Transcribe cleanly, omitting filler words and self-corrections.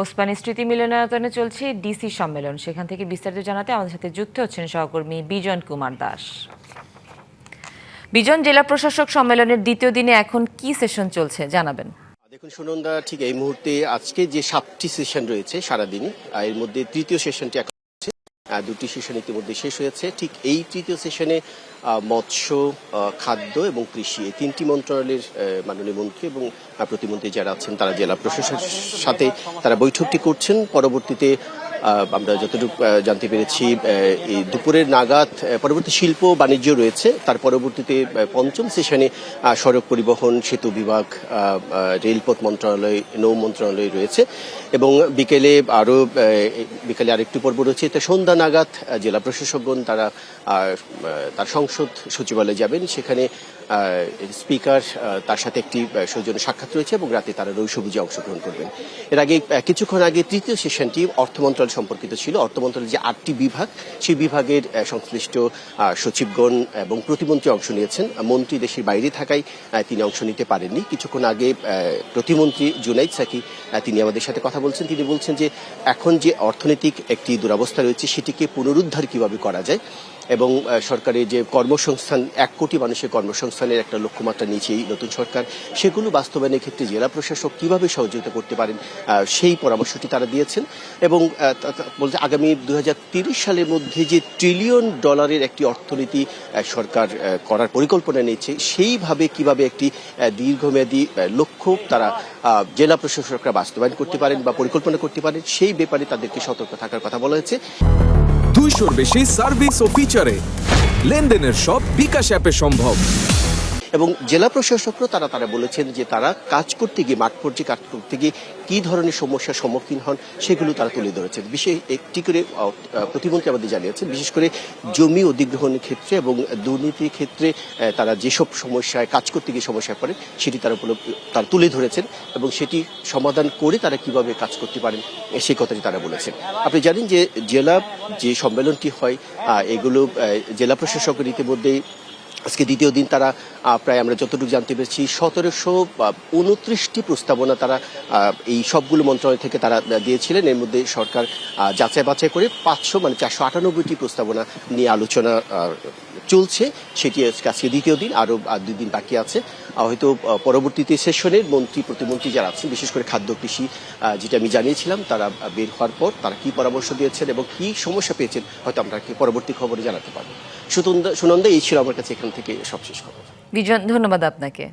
ওসমানী স্মৃতি মিলনায়তনে চলছে ডিসি সম্মেলন। সেখান থেকে বিস্তারিত জানাতে আমাদের সাথে যুক্ত হচ্ছেন সহকর্মী বিজন কুমার দাস। বিজন, জেলা প্রশাসক সম্মেলনের দ্বিতীয় দিনে এখন কি সেশন চলছে জানাবেন। দেখুন সুনন্দা, ঠিক এই মুহূর্তে আজকে যে 7টি সেশন রয়েছে সারাদিনই, এর মধ্যে তৃতীয় সেশনটি এখন দুটি সেশন ইতিমধ্যে শেষ হয়েছে। ঠিক এই তৃতীয় সেশনে মৎস্য, খাদ্য এবং কৃষি এই তিনটি মন্ত্রণালয়ের মাননীয় মন্ত্রী এবং প্রতিমন্ত্রী যারা আছেন তারা জেলা প্রশাসনের সাথে তারা বৈঠকটি করছেন। পরবর্তীতে আমরা যতটুকু জানতে পেরেছি এই দুপুরের নাগাদ পরবর্তী শিল্প বাণিজ্য রয়েছে। তার পরবর্তীতে পঞ্চম সেশনে সড়ক পরিবহন, সেতু বিভাগ, রেলপথ মন্ত্রণালয়, নৌ মন্ত্রণালয় রয়েছে এবং বিকেলে আরেকটি পর্ব রয়েছে। তো সন্ধ্যা নাগাদ জেলা প্রশাসকগণ তারা তার সংসদ সচিবালয়ে যাবেন। সেখানে স্পিকার তার সাথে একটি সৌজন্য সাক্ষাৎ রয়েছে এবং রাতে তারা রৈশভোজে অংশগ্রহণ করবেন। এর আগে কিছুক্ষণ আগে তৃতীয় সেশনটি অর্থ মন্ত্রণালয় সম্পর্কিত ছিল। অর্থ মন্ত্রণালয়ের যে 8টি বিভাগ, সেই বিভাগের সংশ্লিষ্ট সচিবগণ এবং প্রতিমন্ত্রী অংশ নিয়েছেন। মন্ত্রী দেশের বাইরে থাকায় তিনি অংশ নিতে পারেননি। কিছুক্ষণ আগে প্রতিমন্ত্রী জুনাইদ সাকি তিনি আমাদের সাথে কথা বলছেন। তিনি বলছেন যে এখন যে অর্থনৈতিক একটি দুরবস্থা রয়েছে সেটিকে পুনরুদ্ধার কিভাবে করা যায় এবং সরকারের যে কর্মসংস্থান, 1 কোটি মানুষের কর্মসংস্থানের একটা লক্ষ্যমাত্রা নিয়েছে এই নতুন সরকার, সেগুলো বাস্তবায়নের ক্ষেত্রে জেলা প্রশাসক কিভাবে সহযোগিতা করতে পারেন সেই পরামর্শটি তারা দিয়েছেন। এবং বলতে আগামী 2030 সালের মধ্যে যে $1 ট্রিলিয়ন একটি অর্থনীতি সরকার করার পরিকল্পনা নিয়েছে, সেইভাবে কিভাবে একটি দীর্ঘমেয়াদী লক্ষ্য তারা জেলা প্রশাসকরা বাস্তবায়ন করতে পারেন বা পরিকল্পনা করতে পারেন, সেই ব্যাপারে তাদেরকে সতর্ক থাকার কথা বলা হয়েছে। 200-র বেশি সার্ভিস ও ফিচারে লেনদেনের সব বিকাশ অ্যাপে সম্ভব। এবং জেলা প্রশাসকরা তারা বলেছেন যে তারা কাজ করতে গিয়ে, মাঠ পর্যায়ে কাজ করতে গিয়ে কি ধরনের সমস্যার সম্মুখীন হন সেগুলো তারা তুলে ধরেছেন। বিশেষ একটি করে প্রতিমন্ত্রী আমাদের জানিয়েছেন, বিশেষ করে জমি অধিগ্রহণের ক্ষেত্রে এবং দুর্নীতির ক্ষেত্রে তারা যেসব সমস্যায় কাজ করতে গিয়ে সমস্যায় পড়েন সেটি তারা তুলে ধরেছেন এবং সেটি সমাধান করে তারা কিভাবে কাজ করতে পারেন সেই কথাটি তারা বলেছেন। আপনি জানেন যে জেলা যে সম্মেলনটি হয় এগুলো জেলা প্রশাসকের ইতিমধ্যেই আজকে দ্বিতীয় দিন তারা প্রায় আমরা যতটুকু জানতে পেরেছি 1729টি প্রস্তাবনা তারা এই সবগুলো মন্ত্রণালয় থেকে তারা দিয়েছিলেন। এর মধ্যে সরকার যাচাই বাছাই করে 498টি প্রস্তাবনা নিয়ে আলোচনা চলছে। সেটি আজকে দ্বিতীয় দিন, আরও 2 দিন বাকি আছে। হয়তো পরবর্তীতে সেশনের মন্ত্রী প্রতিমন্ত্রী যারা আছেন, বিশেষ করে খাদ্য কৃষি যেটা আমি জানিয়েছিলাম, তারা বের হওয়ার পর তারা কি পরামর্শ দিয়েছেন এবং কি সমস্যা পেয়েছেন হয়তো আমরা পরবর্তী খবরে জানাতে পারবো। সুনন্দা, এই ছিল আমার কাছে এখান থেকে সবশেষ খবর। বিজন, ধন্যবাদ আপনাকে।